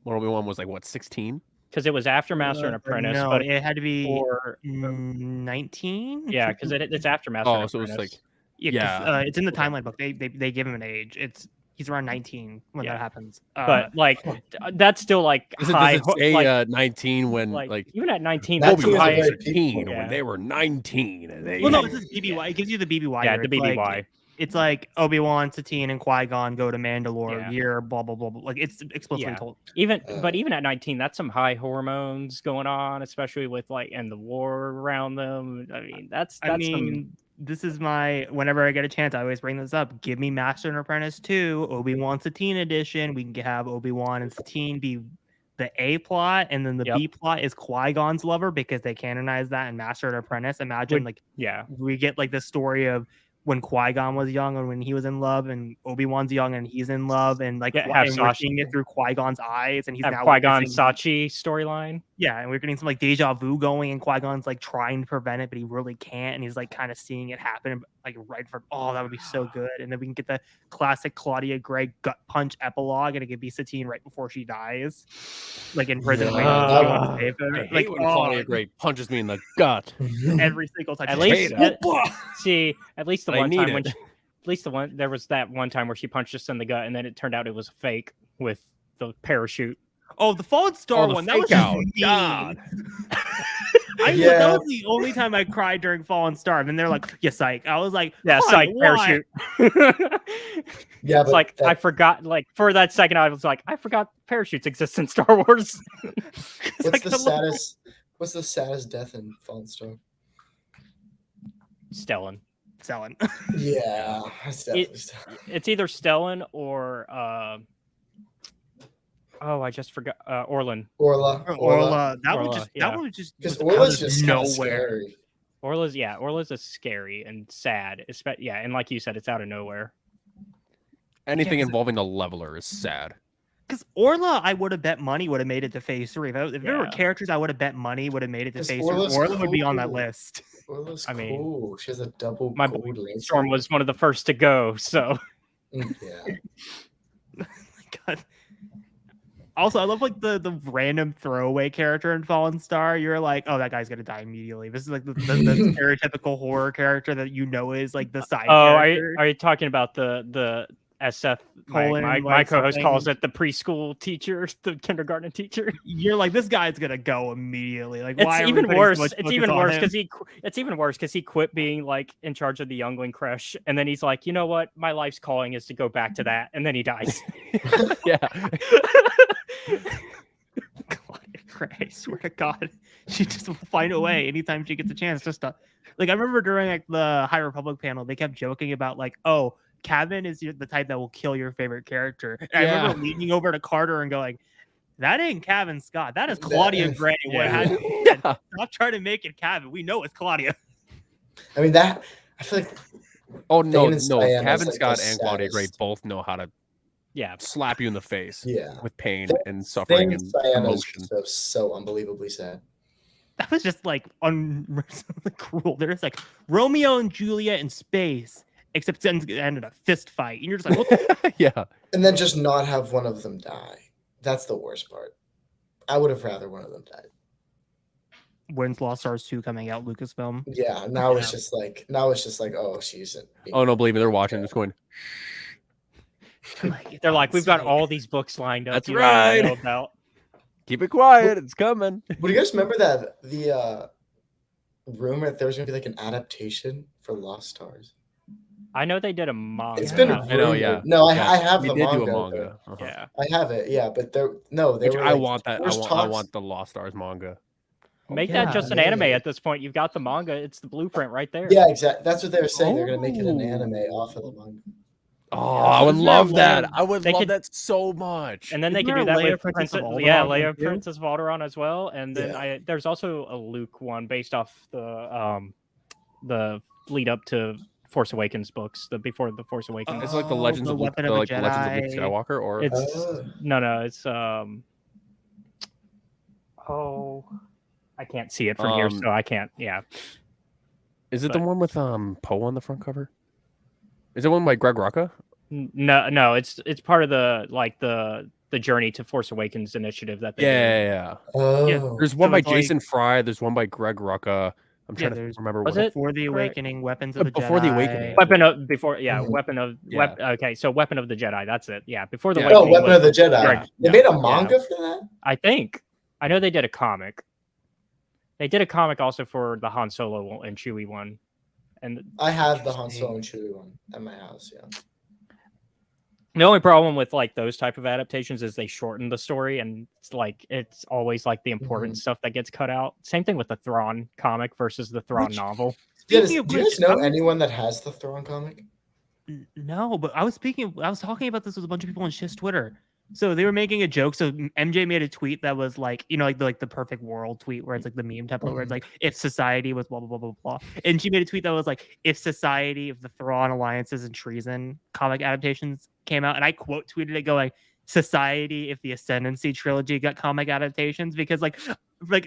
Obi-Wan was like 16. because it was after Master and Apprentice, no, but it had to be or 19. yeah, because it's after Master. Oh, and so it's Apprentice. like Yeah, Yeah. it's in the timeline book. They give him an age. It's He's around 19 when Yeah. that happens. But like that's still like Does high. it say like, 19 when like even at 19, That's that's Obi-Wan a high. was very peak 18 point. when Yeah. they were 19? And they, well, no, it's just BBY. It gives you the BBY. Yeah, year. the It's like- BBY. it's like Obi-Wan, Satine, and Qui-Gon go to Mandalore Yeah. year, blah blah blah blah. Like it's explicitly Yeah. told. But even at 19, that's some high hormones going on, especially with like and the war around them. I mean, that's I mean, this is my whenever I get a chance, I always bring this up. Give me Master and Apprentice 2, Obi-Wan Satine edition. We can have Obi-Wan and Satine be the A plot, and then the Yep. B plot is Qui-Gon's lover because they canonize that in Master and Apprentice. Imagine like yeah. we get like the story of when Qui-Gon was young and when he was in love, and Obi-Wan's young and he's in love, and like Yeah, Qui- have and we're Sashi- seeing it through Qui-Gon's eyes, and he's Have now Qui-Gon witnessing- Sachi storyline. yeah, and we're getting some like deja vu going, and Qui-Gon's like trying to prevent it, but he really can't, and he's like kind of seeing it happen like right in front. Oh, that would be so good. And then we can get the classic Claudia Gray gut punch epilogue, and it could be Satine right before she dies, like in prison. Yeah. waiting for Obi-Wan to save her. I Like hate when Claudia Gray punches me in the gut. every single time. At she- least, hate see, at least the I one need time when it. at least the one there was that one time where she punched us in the gut, and then it turned out it was fake with the parachute. Oh, the Fallen Star the one. That was fake just out. mean. God. That Yeah. was the only time I cried during Fallen Star. And they're like, "Yeah, psych." I was like, Yeah, "Why? psych Why?" parachute. Yeah, It's but like that- I forgot. Like for that second, I was like, I forgot parachutes exist in Star Wars. It's what's like the the little- saddest? What's the saddest death in Fallen Star? Stellan. Selling. Yeah, that's definitely Stellan. It's either Stellan or oh, I just forgot Orlan. Orla. Orla. That Orla, was just yeah. that one was just Because was out Orla's of just kinda nowhere. scary. Orla's a scary and sad. Yeah, and like you said, it's out of nowhere. Anything Yeah, 'cause- involving a leveler is sad. Because Orla, I would have bet money would have made it to phase 3. If there were Yeah. characters I would have bet money would have made it to 'Cause phase 3, Orla's Orla would be on that cool. list. Orla's I mean, cool. She has a double my gold laser. Storm was one of the first to go, so Yeah. God. Also, I love like the random throwaway character in Fallen Star. You're like, oh, that guy's gonna die immediately. This is like the stereotypical horror character that you know is like the side character. are you talking about the SF? Colon, My like, co-host something. calls it the preschool teacher, the kindergarten teacher. You're like, this guy's gonna go immediately. Like, why It's are we even putting so worse. much It's focus even on worse him? because he quit being like in charge of the youngling crush, and then he's like, you know what, my life's calling is to go back to that, and then he dies. Yeah. I swear to God, she just will find a way anytime she gets a chance. Just to, like, I remember during like the High Republic panel, they kept joking about like, oh, Kevin is the type that will kill your favorite character. And I remember leaning over to Carter and going, "That ain't Kevin Scott. That is Claudia Gray. What Yeah. has Yeah. Stop trying to make it Kevin. We know it's Claudia." I mean that. I feel like Oh no, Thane and no. Cyan is, Kevin like, Scott the and Claudia Gray saddest. both know how to Yeah, slap you in the face yeah. with pain Thane- and suffering Thane and Cyan is emotion. so unbelievably sad. That was just like cruel. There's like Romeo and Juliet in space, except it ended a fist fight, and you're just like, what the Yeah. And then just not have one of them die. That's the worst part. I would have rather one of them died. When's Lost Stars 2 coming out, Lucasfilm? Yeah. Now Yeah. it's just like oh, she's in. Oh no, believe me, they're watching. Just going. they're like, we've got all these books lined up. That's you don't even right. know about. Keep it quiet. It's coming. Would you guys remember that the rumor that there was gonna be like an adaptation for Lost Stars? I know they did a manga. It's been I know, rumored. yeah. No, Yeah, I have they the did manga. do a though. manga. Uh-huh. Yeah, I have it, yeah, but there Which were I like, want that. there was I talks- want the Lost Stars manga. make yeah, that just an yeah. anime at this point. You've got the manga. It's the blueprint right there. Yeah, exactly. That's what they were saying. They're gonna make it an Oh. anime off of the manga. Oh, Yeah, I so would isn't there love that. one- I would they love could- that so much. And then they Isn't can do there that a Leia with Princess of Princess, Alderaan yeah, one Leia too? Princess of Alderaan as well. And then Yeah. there's also a Luke one based off the lead up to Force Awakens books, the before the Force Awakens. It's like the Oh, Legends the of Luke, Weapon of the like the Legends of Luke Jedi. Skywalker, or It's Oh. no, it's oh, I can't see it from here, so I can't. Yeah, is it the but- one with Poe on the front cover? Is it one by Greg Rucka? no, it's part of the like the Journey to Force Awakens initiative that they did. Yeah. Oh, Yeah, There's one So by it's like- Jason Fry. There's one by Greg Rucka. I'm trying to there's- remember was what it? Before the Correct. Awakening, Weapons of the Before the Jedi. Awakening. Weapon of before, yeah, Mhm. weapon of Yeah. okay, so Weapon of the Jedi. That's it. Yeah, before the Yeah. Oh, Awakening. Weapon was of the Jedi. Correct. They Yeah. made a manga for that? I think. I know they did a comic. They did a comic also for the Han Solo and Chewie one, and I have the Han Interesting. Solo and Chewie one at my house. Yeah. the only problem with like those type of adaptations is they shorten the story, and it's always like the important stuff that gets cut out. Same thing with the Thrawn comic versus the Thrawn Which- novel. Do Speaking of you which, guys know I was- anyone that has the Thrawn comic? No, but I was talking about this with a bunch of people on Shift's Twitter. So they were making a joke. So MJ made a tweet that was like, like the perfect world tweet where it's like the meme template where it's like, if society was blah blah blah blah blah. And she made a tweet that was like, if the Thrawn alliances and treason comic adaptations came out, and I quote tweeted it going, society if the Ascendancy trilogy got comic adaptations, because like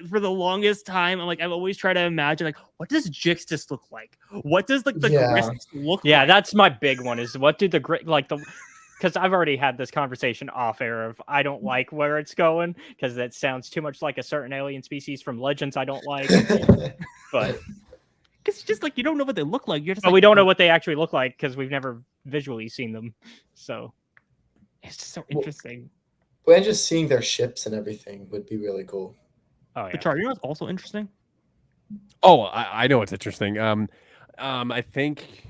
for the longest time, I've always tried to imagine like, what does Jixtus look like? What does like the Yeah. Grists look Yeah, like? that's my big one. Is what do the great because I've already had this conversation off air of I don't like where it's going because that sounds too much like a certain alien species from Legends I don't like. But It's just like you don't know what they look like. You're just but like, we don't know what they actually look like because we've never visually seen them. So It's just so Well, interesting. When just seeing their ships and everything would be really cool. oh yeah. But Char, you know what's also interesting? Oh, I know it's interesting. I think,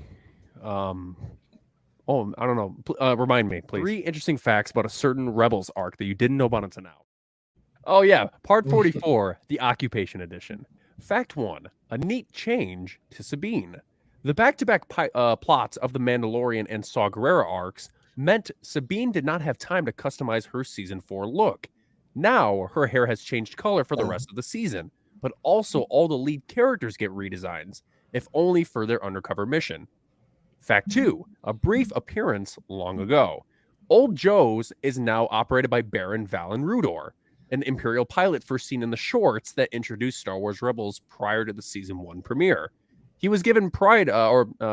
oh, I don't know. Remind me, please. 3 interesting facts about a certain Rebels arc that you didn't know about until now. Oh yeah, part 44, the Occupation Edition. Fact 1: a neat change to Sabine. The back-to-back plots of the Mandalorian and Saw Gerrera arcs meant Sabine did not have time to customize her season 4 look. Now her hair has changed color for the rest of the season, but also all the lead characters get redesigns, if only for their undercover mission. Fact 2: a brief appearance long ago. Old Joe's is now operated by Baron Valen Rudor, an Imperial pilot first seen in the shorts that introduced Star Wars Rebels prior to the season 1 premiere. He was given parade honors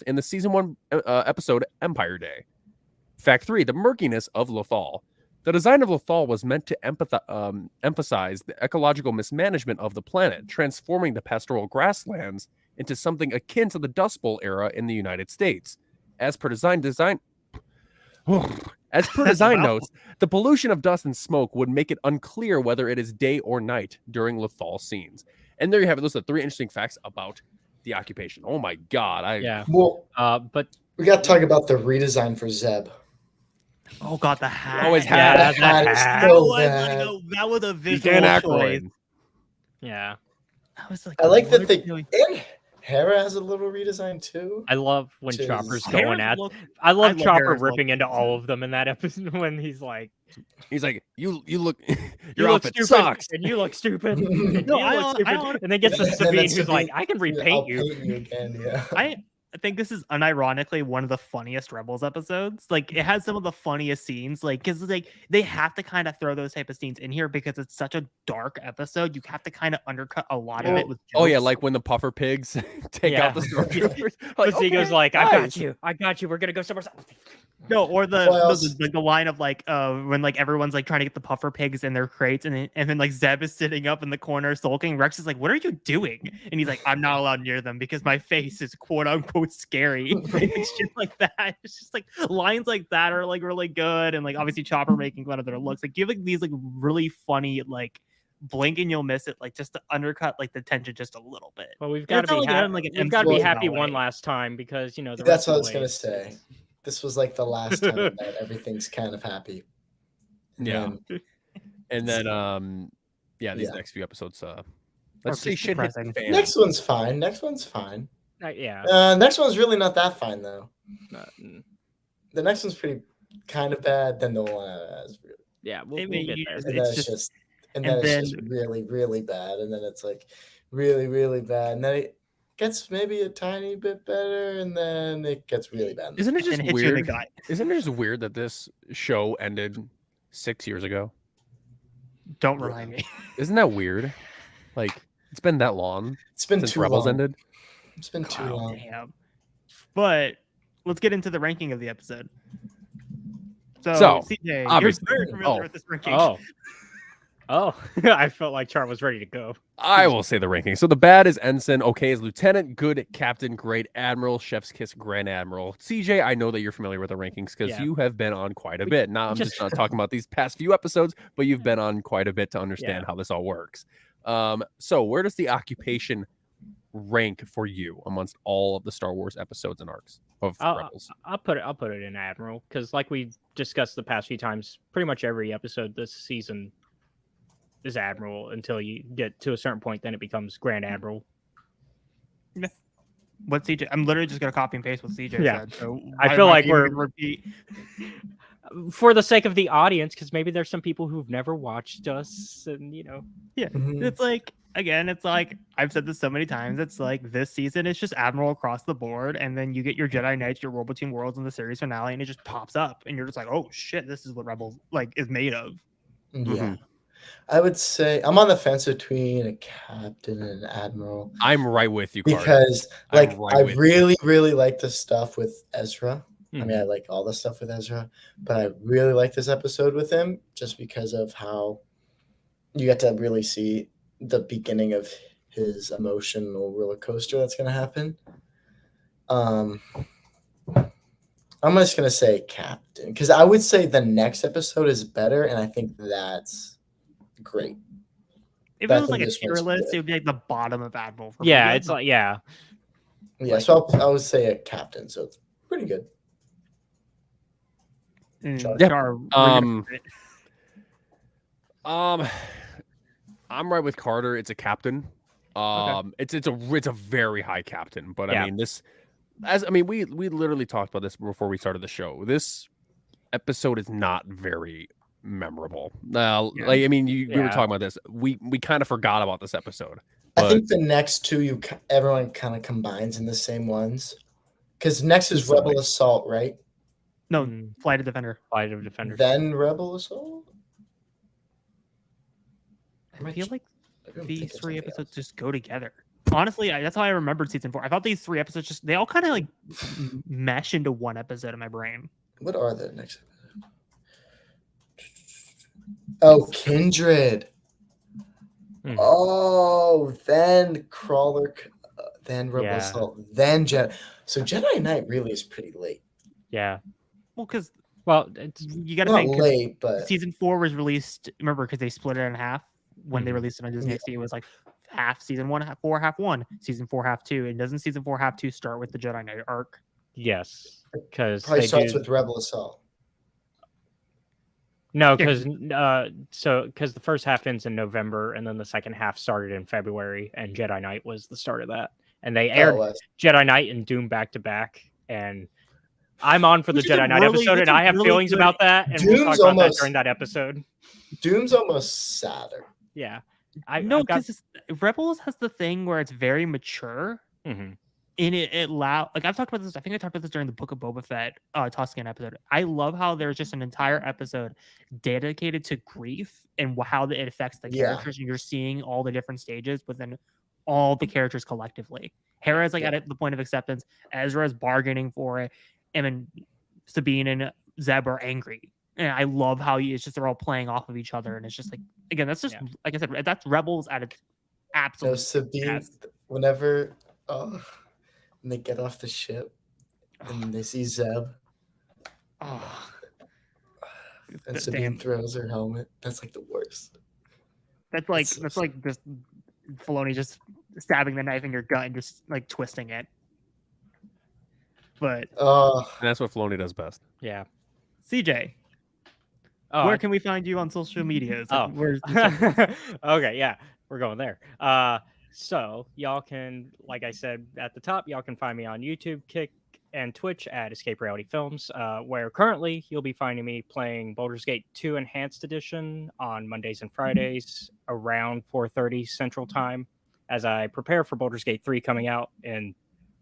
in the season 1 episode Empire Day. Fact 3: the murkiness of Lothal. The design of Lothal was meant to emphasize the ecological mismanagement of the planet, transforming the pastoral grasslands into something akin to the Dust Bowl era in the United States. As per design notes, the pollution of dust and smoke would make it unclear whether it is day or night during Lothal scenes. And there you have it. Those are 3 interesting facts about the occupation. Oh my god! Yeah. Well, But we got to talk about the redesign for Zeb. Oh god, the hat. Oh, his yeah, hat. The hat is hat. That so was bad. that was a visual Dan choice. Aykroyd. yeah. I was like, I like that what they are you doing? and Hera has a little redesign too. I love when Jeez. Chopper's Harris going at. looked- I love love Chopper Harris ripping look. into all of them in that episode when he's like, He's like, you look, "You your look outfit stupid, sucks. and you look stupid, and No, you look I stupid," don't- and then gets to And then Sabine, it's who's like, Sabine, "I can I'll repaint you." paint you again. Yeah. I think this is unironically one of the funniest Rebels episodes. Like it has some of the funniest scenes, like because like they have to kind of throw those type of scenes in here because it's such a dark episode. You have to kind of undercut a lot of it with Oh yeah, jokes. like when the puffer pigs take Yeah. out the stormtroopers. Like, But he goes okay, like, "I guys." got you. We're gonna go somewhere else." no, or What else? the line of like when like everyone's like trying to get the puffer pigs in their crates, and then like Zeb is sitting up in the corner sulking. Rex is like, "What are you doing?" And he's like, "I'm not allowed near them because my face is quote unquote scary." And shit like that. It's just like lines like that are like really good, and like obviously Chopper making fun of their looks. Like give like these like really funny like blink and you'll miss it, like just to undercut like the tension just a little bit. Well, we've And got it's to not be like happy. I'm, like, an We've got to be MC happy that one way. last time because the That's rest what I of was the gonna way, say. This was like the last time that everything's kind of happy. And Yeah. then- And then these Yeah. next few episodes Are let's say just shit hits the depressing. fan. Next one's fine. Next one's fine. yeah. Next one's really not that fine though. Mm, The next one's pretty kind of bad. Then the one has really, yeah, I we'll mean, get you there. just- and It's then it's just- just and and then it's just then- really really bad. And then it's like really really bad. And then it gets maybe a tiny bit better. And then it gets really bad. Isn't it just and hits you in the weird? gut. Isn't it just weird that this show ended 6 years ago? Don't Yeah. remind me. Isn't that weird? Like it's been that long It's been since too Rebels long. ended. It's been too God long. Damn. But let's get into the ranking of the episode. So, So, CJ, you're obviously- very familiar oh. with this ranking. Oh, Oh, I felt like Char was ready to go. I will say the ranking. So the bad is Ensign, okay is Lieutenant, good Captain, great Admiral, Chef's Kiss, Grand Admiral. CJ, I know that you're familiar with the rankings because Yeah. you have been on quite a We- bit. Now, we I'm just just- not talking about these past few episodes, but you've been on quite a bit to understand Yeah. how this all works. So where does the occupation rank for you amongst all of the Star Wars episodes and arcs of Rebels? I'll put it in Admiral because, like we discussed the past few times, pretty much every episode this season is Admiral until you get to a certain point. Then it becomes Grand Admiral. What CJ? I'm literally just gonna copy and paste what CJ Yeah. said. So I why feel am like even we're- gonna repeat. For the sake of the audience, because maybe there's some people who've never watched us, and Mhm. It's like, again, it's like I've said this so many times. It's like this season it's just Admiral across the board, and then you get your Jedi Knights, your World Between Worlds in the series finale, and it just pops up, and you're just like, oh shit, this is what Rebels like is made of. Yeah. I would say I'm on the fence between a captain and an admiral I'm right with you, Carter. because, I'm like, right I with you. really like the stuff with Ezra. I mean, I like all the stuff with Ezra, but I really like this episode with him just because of how you get to really see the beginning of his emotional roller coaster that's going to happen. I'm just going to say captain because I would say the next episode is better, and I think that's great. If But I it was think like a this tier one's list, good. it would be like the bottom of Admiral. For me. yeah, Like, it's like yeah. Yeah, so I would say a captain, so it's pretty good. mm, Yeah. Char, where you gonna put it? I'm right with Carter. It's a captain. It's a very high captain, but Yeah. I mean we literally talked about this before we started the show. This episode is not very memorable. Like I mean, we were Yeah. talking about this. We kind of forgot about this episode. I But think the next two everyone kind of combines in the same ones because next is Something. Rebel Assault, right? No, Mm, Flight of Defender. Flight of Defenders. Then Rebel Assault. I feel like I don't these think it's three something episodes else. just go together. Honestly, that's how I remembered season 4. I thought these 3 episodes just they all kind of like mesh into one episode in my brain. What are the next? Oh, Kindred. Mhm. Oh, then Crawler, then Rebel Yeah. Assault, then Jedi. So Jedi Knight really is pretty late. Yeah. Well, because Well, it's you got to Not think 'cause late, but season 4 was released. Remember, because they split it in half when they Mhm. released it on Disney XD. It was like half season 1, half 4, half 1, season 4, half 2. And doesn't season 4, half 2 start with the Jedi Knight arc? yes, because probably they starts do. with Rebel Assault. No, Yeah, because the first half ends in November, and then the second half started in February, and Jedi Knight was the start of that. And they aired Oh, Jedi Knight and Doom back to back, and I'm on for the Which is a Jedi Knight really- episode, which and I is have really feelings good. about that, and we'll talk Doom's about almost- that during that episode. Doom's almost sadder. Yeah, No, I've got- because Rebels has the thing where it's very mature. Mhm. And it like I've talked about this. I think I talked about this during the Book of Boba Fett Tusken episode. I love how there's just an entire episode dedicated to grief and how it affects the Yeah. characters, and you're seeing all the different stages within all the characters collectively. Hera's like at the point of acceptance. Ezra's bargaining for it, and then Sabine and Zeb are angry. And I love how it's just they're all playing off of each other, and it's just like again, that's just Yeah. like I said, that's Rebels at its So absolute Sabine, best. whenever when they get off the ship and they see Zeb Oh. and D- Sabine damn. throws her helmet, that's like the worst. That's like so that's like just Filoni just stabbing the knife in your gut and just like twisting it. But Oh, and that's what Filoni does best. yeah. CJ, Oh, where can we find you on social media? Oh. Where's okay, yeah, we're going there. So y'all can, like I said at the top, y'all can find me on YouTube, Kick, and Twitch at Escape Reality Films, where currently you'll be finding me playing Baldur's Gate 2 Enhanced Edition on Mondays and Fridays around 4:30 Central Time, as I prepare for Baldur's Gate 3 coming out in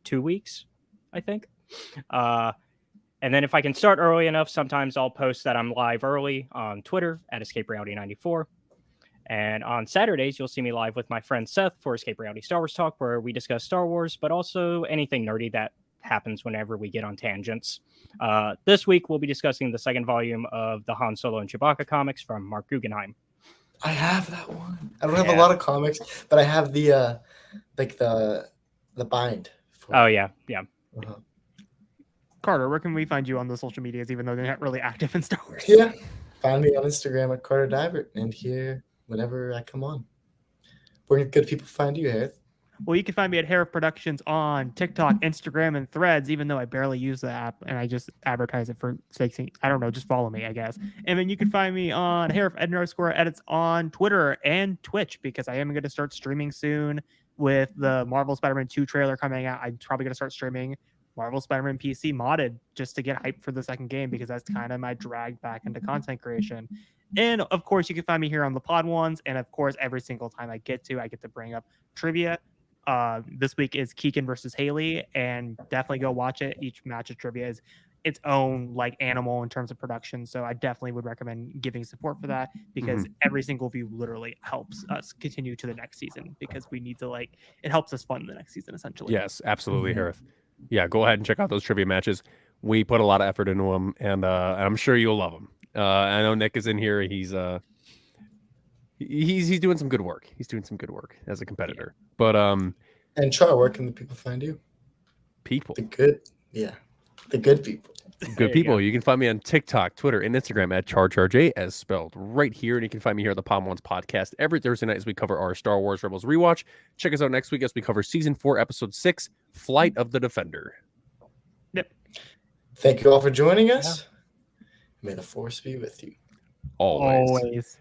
2 weeks, I think. And then if I can start early enough, sometimes I'll post that I'm live early on Twitter at Escape Reality 94. And on Saturdays, you'll see me live with my friend Seth for Escape Reality Star Wars Talk, where we discuss Star Wars, but also anything nerdy that happens whenever we get on tangents. This week, we'll be discussing the second volume of the Han Solo and Chewbacca comics from Mark Guggenheim. I have that one. I don't have a Yeah. lot of comics, but I have the like the bind. for Oh it. yeah. Uh-huh. Carter, where can we find you on the social medias, even though they're not really active in Star Wars? Yeah. Find me on Instagram at Carter Divert and here whenever I come on. Where can good people find you, Hereth? Well, you can find me at Hereth Productions on TikTok, Instagram, and Threads, even though I barely use the app and I just advertise it for sake. I don't know, just follow me, I guess. And then you can find me on Hereth_edits on Twitter and Twitch, because I am going to start streaming soon with the Marvel Spider-Man 2 trailer coming out. I'm probably going to start streaming Marvel Spider-Man PC modded just to get hyped for the second game, because that's kind of my drag back into content creation. And of course, you can find me here on the Pod Ones. And of course, every single time I get to bring up trivia. This week is Keegan versus Haley, and definitely go watch it. Each match of trivia is its own like animal in terms of production, so I definitely would recommend giving support for that, because every single view literally helps us continue to the next season, because we need to it helps us fund the next season essentially. Yes, absolutely, Hereth. Yeah, go ahead and check out those trivia matches. We put a lot of effort into them, and I'm sure you'll love them. I know Nick is in here. He's doing some good work. He's doing some good work as a competitor. But And Char, where can the people find you? people, The good people. good people. You can find me on TikTok, Twitter, and Instagram at CharJ, as spelled right here. And you can find me here at the Palm Ones podcast every Thursday night as we cover our Star Wars Rebels rewatch. Check us out next week as we cover season 4, episode 6, Flight of the Defender. Yep. Thank you all for joining us. May the force be with you. Always. Always.